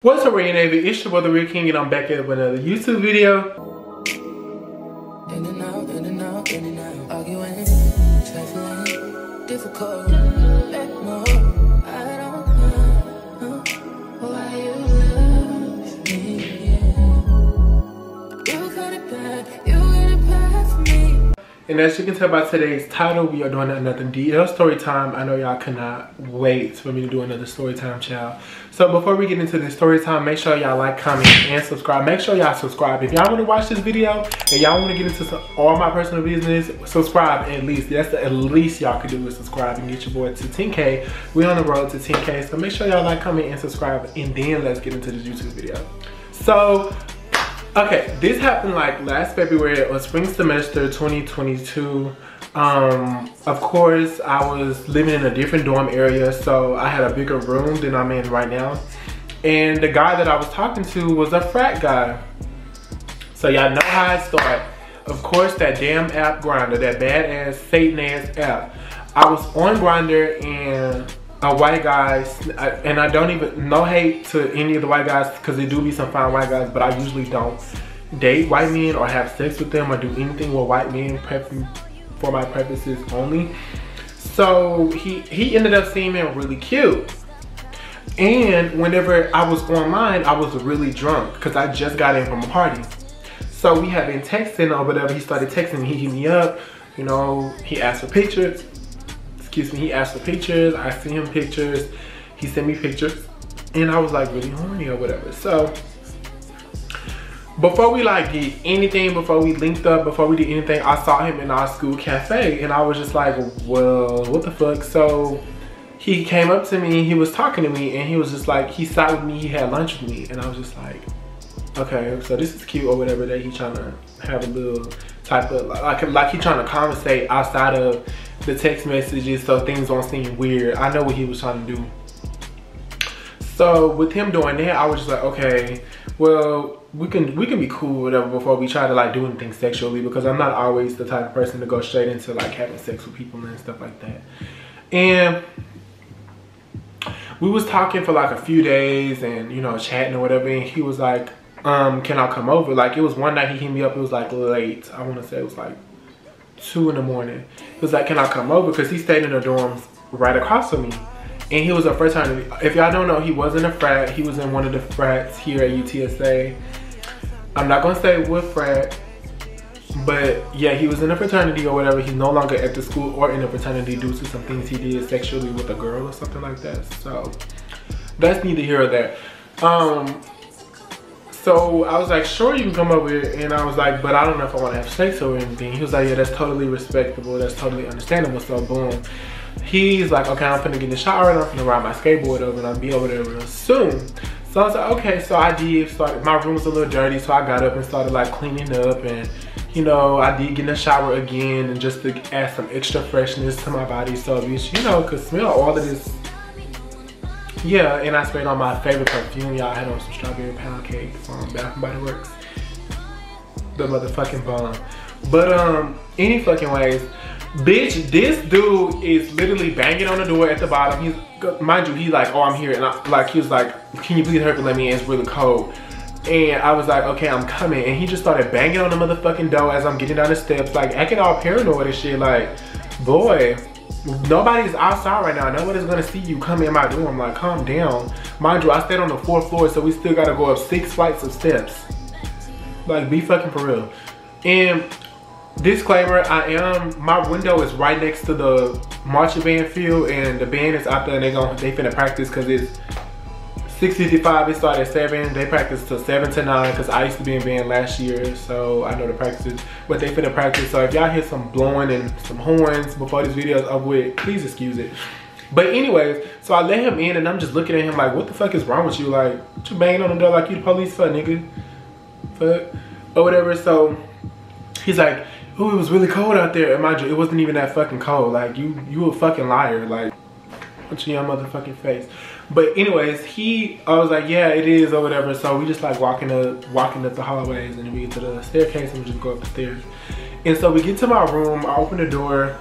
What's up, Ray Navy? It's your brother Rick King, and I'm back at with another YouTube video. In and out, in and out, in and out. Arguing, trifling, difficult. Let go. I don't know why you love me. You got it bad, you got it bad for me. And as you can tell by today's title, we are doing another DL story time. I know y'all cannot wait for me to do another story time, child. So before we get into this story time, make sure y'all like, comment, and subscribe. Make sure y'all subscribe. If y'all want to watch this video and y'all want to get into all my personal business, subscribe at least. That's the least y'all can do is subscribe and get your boy to 10K. We're on the road to 10K. So make sure y'all like, comment, and subscribe. And then let's get into the YouTube video. So, okay, this happened like last February or spring semester 2022. Of course, I was living in a different dorm area, so I had a bigger room than I'm in right now. And the guy that I was talking to was a frat guy. So y'all know how I start. Of course, that damn app Grindr, that badass Satan ass app. I was on Grindr and a white guy, and I don't even, no hate to any of the white guys because there do be some fine white guys, but I usually don't date white men or have sex with them or do anything with white men for my purposes only. So he ended up seeming really cute. And whenever I was online, I was really drunk because I just got in from a party. So we had been texting or whatever. He started texting me, he hit me up, you know, he asked for pictures. Excuse me, he asked for pictures. I sent him pictures. He sent me pictures. And I was like really horny or whatever. So before we like did anything, before we linked up, before we did anything, I saw him in our school cafe and I was just like, well, what the fuck? So he came up to me, he was talking to me and he was just like, he sat with me, he had lunch with me. And I was just like, okay, so this is cute or whatever, that he trying to have a little type of, like he trying to conversate outside of the text messages so things don't seem weird. I know what he was trying to do. So with him doing that, I was just like, okay, well, we can be cool or whatever before we try to like do anything sexually, because I'm not always the type of person to go straight into like having sex with people and stuff like that. And we was talking for like a few days and, you know, chatting or whatever, and he was like, can I come over? Like, it was one night he hit me up, it was like late. I want to say it was like 2 in the morning. He was like, can I come over? Because he stayed in the dorms right across from me. And he was a fraternity. If y'all don't know, he wasn't a frat. He was in one of the frats here at UTSA. I'm not gonna say what frat, but yeah, he was in a fraternity or whatever. He's no longer at the school or in a fraternity due to some things he did sexually with a girl or something like that. So that's neither here or there. So I was like, sure, you can come over here. And I was like, but I don't know if I want to have sex or anything. He was like, yeah, that's totally respectable. That's totally understandable. So boom. He's like, okay, I'm finna get in the shower and I'm finna ride my skateboard over and I'll be over there real soon. So I was like, okay, so I did start, my room was a little dirty, so I got up and started like cleaning up, and you know, I did get in the shower again and just to add some extra freshness to my body so bitch, you know, could smell all of this. Yeah, and I sprayed on my favorite perfume, y'all. I had on some strawberry pound cake from Bath & Body Works. The motherfucking bomb. But any fucking ways, bitch, this dude is literally banging on the door at the bottom. He's, mind you, he's like, oh, I'm here. And he was like, can you please hurry and let me in? It's really cold. And I was like, okay, I'm coming. And he just started banging on the motherfucking door as I'm getting down the steps, like acting all paranoid and shit. Like, boy, nobody's outside right now. Nobody's gonna see you come in my room. I'm like, calm down. Mind you, I stayed on the 4th floor, so we still gotta go up 6 flights of steps. Like, be fucking for real. And disclaimer, my window is right next to the marching band field, and the band is out there and they finna practice because it's 6:55, it started at 7, they practice till 7 to 9 because I used to be in band last year, so I know the practices, but they finna practice. So if y'all hear some blowing and some horns before this video is up with, please excuse it. But anyways, so I let him in and I'm just looking at him like, what the fuck is wrong with you? Like, what you banging on the door like you the police for, nigga? Fuck, or whatever. So he's like, oh, it was really cold out there. And mind you, it wasn't even that fucking cold. Like, you a fucking liar. Like, what's in your motherfucking face? But anyways, I was like, yeah, it is or whatever. So we just like walking up the hallways, and then we get to the staircase and we just go up the stairs. And so we get to my room, I open the door.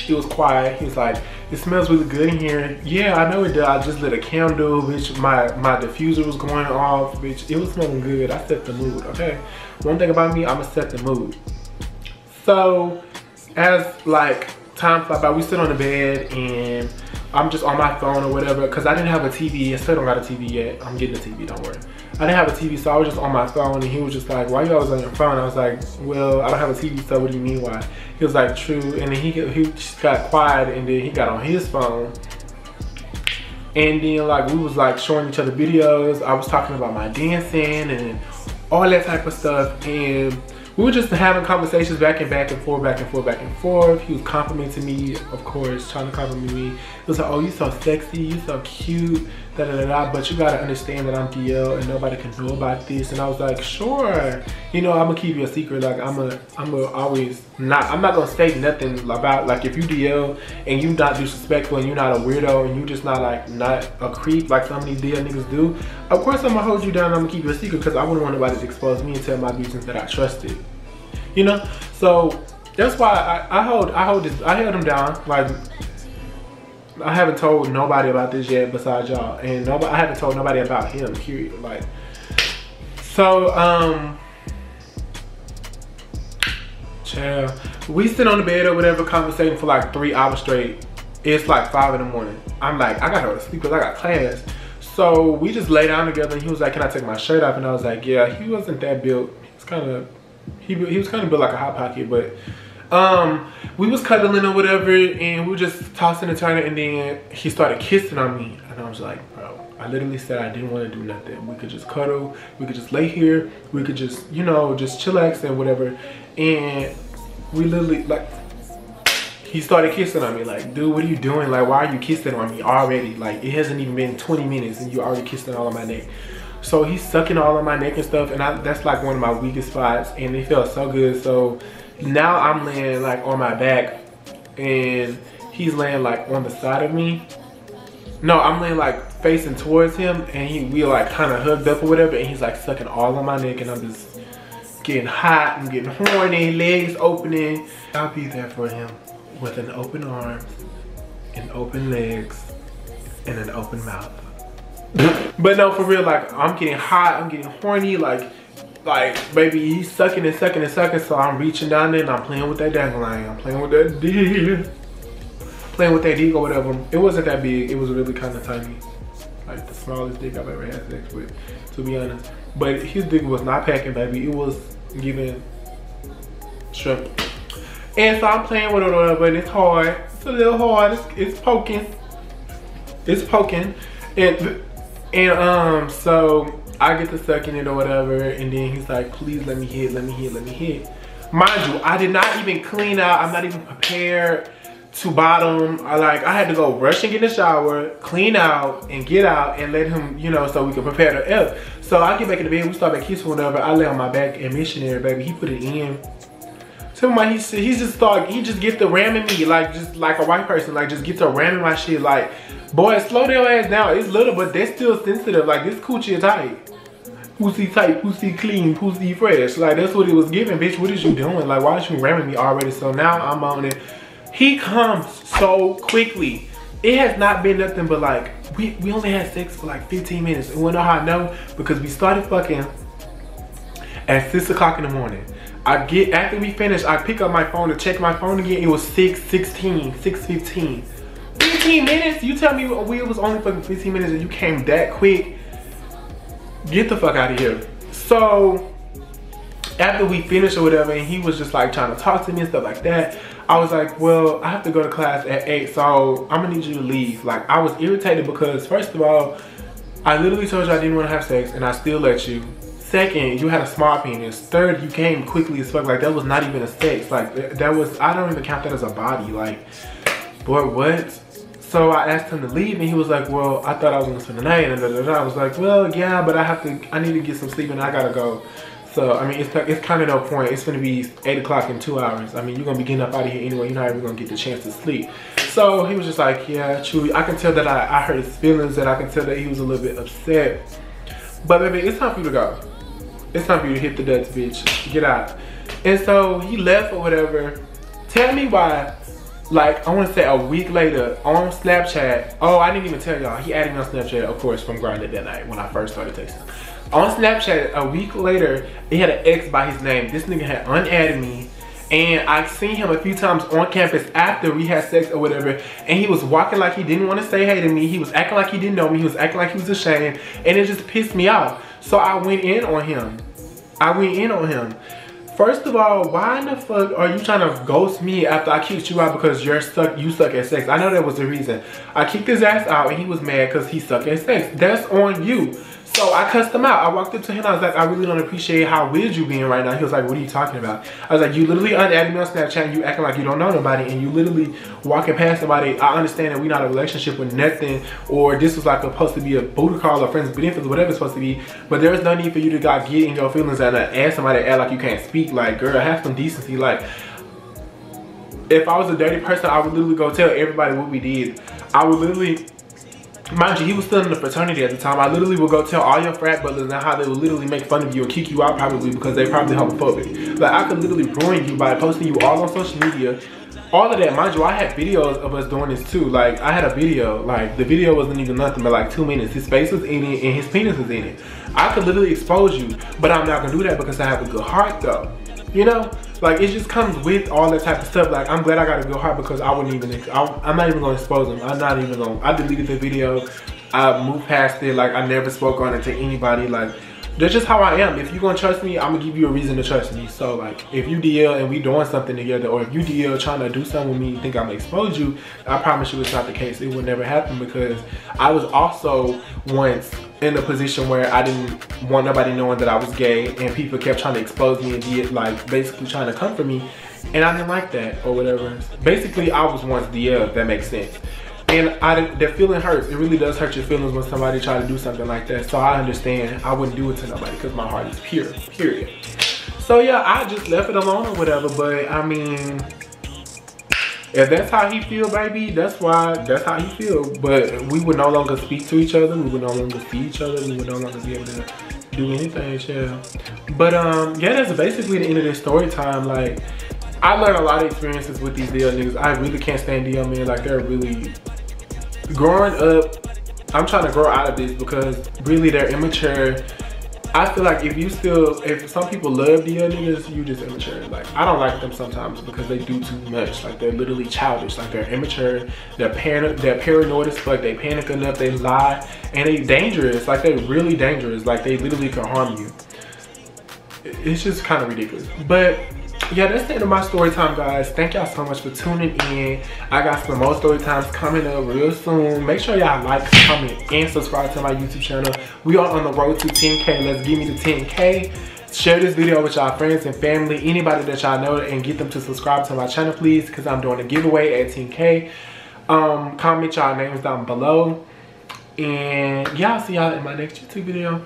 It was quiet. He was like, it smells really good in here. Yeah, I know it does. I just lit a candle, bitch. My diffuser was going off, bitch. It was smelling good. I set the mood, okay? One thing about me, I'ma set the mood. So, as like time fly by, we sit on the bed and I'm just on my phone or whatever, because I didn't have a TV. I still don't got a TV yet. I'm getting a TV, don't worry. I didn't have a TV, so I was just on my phone, and he was just like, why you always on your phone? I was like, well, I don't have a TV, so what do you mean why? He was like, true. And then he just got quiet, and then he got on his phone. And then like we was like showing each other videos. I was talking about my dancing and all that type of stuff, and we were just having conversations back and forth, back and forth, back and forth. He was complimenting me, of course, trying to compliment me. He was like, oh, you so sexy, you so cute, da da da da, but you gotta understand that I'm DL and nobody can know about this. And I was like, sure, you know, I'm gonna keep you a secret. Like I'm not gonna say nothing about, like, if you DL and you not disrespectful and you're not a weirdo and you just not a creep like some of these DL niggas do, of course I'm gonna hold you down and I'm gonna keep you a secret, because I wouldn't want nobody to expose me and tell my business that I trusted. You know, so that's why I held him down. Like, I haven't told nobody about this yet besides y'all, and I haven't told nobody about him, period. Like, so child, we sit on the bed or whatever, conversating for like 3 hours straight. It's like 5 in the morning. I'm like, I gotta go to sleep because I got class. So we just lay down together, and he was like, can I take my shirt off? And I was like, yeah. He wasn't that built. He was kind of built like a hot pocket, but we was cuddling or whatever, and we were just tossing and turning, and then he started kissing on me, and I was like, bro, I literally said I didn't want to do nothing. We could just cuddle, we could just lay here, we could just, you know, just chillax and whatever. And we literally, like, he started kissing on me. Like, dude, what are you doing? Like, why are you kissing on me already? Like, it hasn't even been 20 minutes and you already kissing all on my neck. So he's sucking all on my neck and stuff, and that's like one of my weakest spots, and it felt so good. So now I'm laying like on my back, and he's laying like on the side of me. No, I'm laying like facing towards him, and we like kind of hugged up or whatever, and he's like sucking all on my neck, and I'm just getting hot and getting horny, legs opening. I'll be there for him with an open arms and open legs and an open mouth. But no, for real, like, I'm getting hot, I'm getting horny, like baby, he's sucking and sucking and sucking, so I'm reaching down there and I'm playing with that dandelion, I'm playing with that dick, or whatever. It wasn't that big, it was really kind of tiny, like the smallest dick I've ever had sex with, to be honest. But his dick was not packing, baby, it was giving shrimp. And so I'm playing with it or whatever, and it's hard, it's a little hard, it's poking, and so I get to sucking it or whatever, and then he's like, please let me hit. Mind you, I did not even clean out, I'm not even prepared to bottom. I had to go rush and get in the shower, clean out, and get out, and let him, you know, so we can prepare the F. So I get back in the bed, we start back kissing or whatever, I lay on my back and missionary, baby, he put it in. So he just get to ramming me, like, just like a white person, like, just get to ramming my shit, like, boy, slow their ass down. It's little, but they're still sensitive. Like, this coochie is tight. Pussy tight, pussy clean, pussy fresh. Like, that's what it was giving, bitch. What is you doing? Like, why is you ramming me already? So now I'm on it. He comes so quickly. It has not been nothing but like, we only had sex for like 15 minutes. And you know how I know? Because we started fucking at 6 o'clock in the morning. After we finished, I pick up my phone to check my phone again. It was 6:16, 6:15. 15 minutes? You tell me we was only fucking 15 minutes and you came that quick? Get the fuck out of here. So after we finished or whatever, and he was just like trying to talk to me and stuff like that, I was like, well, I have to go to class at 8, so I'm gonna need you to leave. Like, I was irritated because first of all, I literally told you I didn't want to have sex and I still let you. Second, you had a small penis. Third, you came quickly as fuck. Like, that was not even a sex. Like, that was, I don't even count that as a body. Like, boy, what? So I asked him to leave, and he was like, well, I thought I was gonna spend the night, and I was like, well, yeah, but I need to get some sleep, and I gotta go. So, I mean, it's kind of no point. It's gonna be 8 o'clock in 2 hours. I mean, you're gonna be getting up out of here anyway. You're not even gonna get the chance to sleep. So he was just like, yeah, truly. I can tell that I hurt his feelings, and I can tell that he was a little bit upset. But baby, it's time for you to go. It's time for you to hit the ducks, bitch. Get out. And so he left or whatever. Tell me why like I want to say a week later on Snapchat. Oh, I didn't even tell y'all. He added me on Snapchat, of course, from Grindr that night when I first started texting. On Snapchat, a week later, he had an X by his name. This nigga had unadded me. And I seen him a few times on campus after we had sex or whatever, and he was walking like he didn't want to say hey to me. He was acting like he didn't know me. He was acting like he was ashamed, and it just pissed me off. So I went in on him. First of all, why in the fuck are you trying to ghost me after I kicked you out because you suck at sex? I know that was the reason. I kicked his ass out and he was mad because he sucked at sex. That's on you. So I cussed him out. I walked up to him. I was like, I really don't appreciate how weird you being right now. He was like, what are you talking about? I was like, you literally unadded me on Snapchat and you acting like you don't know nobody, and you literally walking past somebody. I understand that we not a relationship with nothing, or this was like supposed to be a booty call or friends with benefits, whatever it's supposed to be. But there's no need for you to get in your feelings and ask somebody to act like you can't speak. Like, girl, have some decency. Like, if I was a dirty person, I would literally go tell everybody what we did. I would literally, mind you, he was still in the fraternity at the time. I literally would go tell all your frat brothers and how they would literally make fun of you or kick you out probably because they probably homophobic. Like, I could literally ruin you by posting you all on social media. All of that, mind you, I had videos of us doing this too. Like, I had a video, like, the video wasn't even nothing but like 2 minutes. His face was in it and his penis was in it. I could literally expose you, but I'm not gonna do that because I have a good heart though. You know? Like, it just comes with all that type of stuff. Like, I'm glad I got a good heart because I wouldn't even, I'm not even gonna expose him. I'm not even gonna, I deleted the video. I moved past it. Like, I never spoke on it to anybody. Like, that's just how I am. If you're gonna trust me, I'm gonna give you a reason to trust me. So, like, if you DL and we doing something together, or if you DL trying to do something with me, you think I'm gonna expose you, I promise you it's not the case. It would never happen because I was also once in a position where I didn't want nobody knowing that I was gay, and people kept trying to expose me and did, like, basically trying to come for me, and I didn't like that or whatever. Basically, I was once DL, if that makes sense. And that feeling hurts. It really does hurt your feelings when somebody try to do something like that. So I understand. I wouldn't do it to nobody because my heart is pure, period. So yeah, I just left it alone or whatever. But I mean, if that's how he feel, baby, that's how he feel. But we would no longer speak to each other. We would no longer see each other. We would no longer be able to do anything, yeah. But yeah, that's basically the end of this story time. Like, I learned a lot of experiences with these DL niggas. I really can't stand DL men. Like, they're really, growing up, I'm trying to grow out of this because really they're immature. I feel like if some people love DL niggas, you just immature. Like, I don't like them sometimes because they do too much. Like, they're literally childish. Like, they're immature, they're paranoid as fuck, they panic enough, they lie, and they dangerous. Like, they're really dangerous. Like, they literally can harm you. It's just kind of ridiculous. But yeah, that's the end of my story time, guys. Thank y'all so much for tuning in. I got some more story times coming up real soon. Make sure y'all like, comment, and subscribe to my YouTube channel. We are on the road to 10K. Let's give me the 10K. Share this video with y'all friends and family, anybody that y'all know, and get them to subscribe to my channel, please, because I'm doing a giveaway at 10K. Comment y'all names down below. And yeah, I'll see y'all in my next YouTube video.